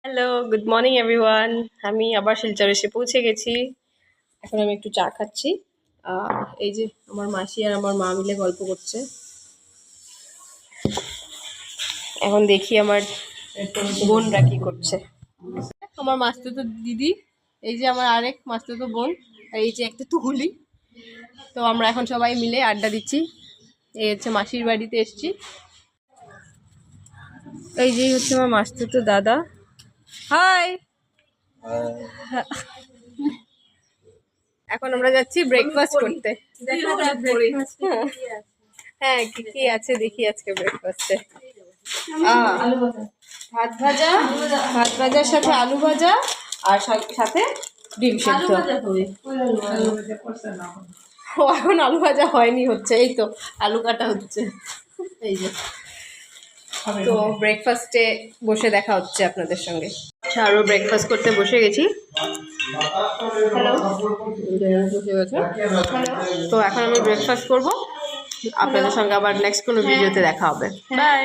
Hello, good morning everyone. আমি আবার শিলচর এসে পৌঁছে গেছি। এখন আমি একটু চা খাচ্ছি। এই যে আমার মাসি আর আমার মা মিলে গল্প করছে। এখন দেখি আমার বোনরা কি করছে। আমার মাস্তুতো দিদি, এই যে আমার আরেক মাস্তুতো বোন, আর এই যে একটা তুহুলি। তো আমরা এখন সবাই মিলে আড্ডা দিচ্ছি। এই হচ্ছে মাসির বাড়িতে এসছি। এই যে হচ্ছে আমার মাস্তুতো দাদা। হাই। এখন আমরা যাচ্ছি ব্রেকফাস্ট করতে। হ্যাঁ, কি কি আছে দেখি আজকে ব্রেকফাস্টে। ভাত ভাজা, ভাত ভাজার সাথে আলু ভাজা, আর সাথে ডিম সেদ্ধ। ও এখন আলু ভাজা হয়নি, হচ্ছে এই তো আলু কাটা হচ্ছে। এই যে, তো ব্রেকফাস্টে বসে দেখা হচ্ছে আপনাদের সঙ্গে। আরও ব্রেকফাস্ট করতে বসে গেছি। বসে গেছে। তো এখন আমি ব্রেকফাস্ট করব। আপনাদের সঙ্গে আবার নেক্সট কোনো ভিডিওতে দেখা হবে। বাই।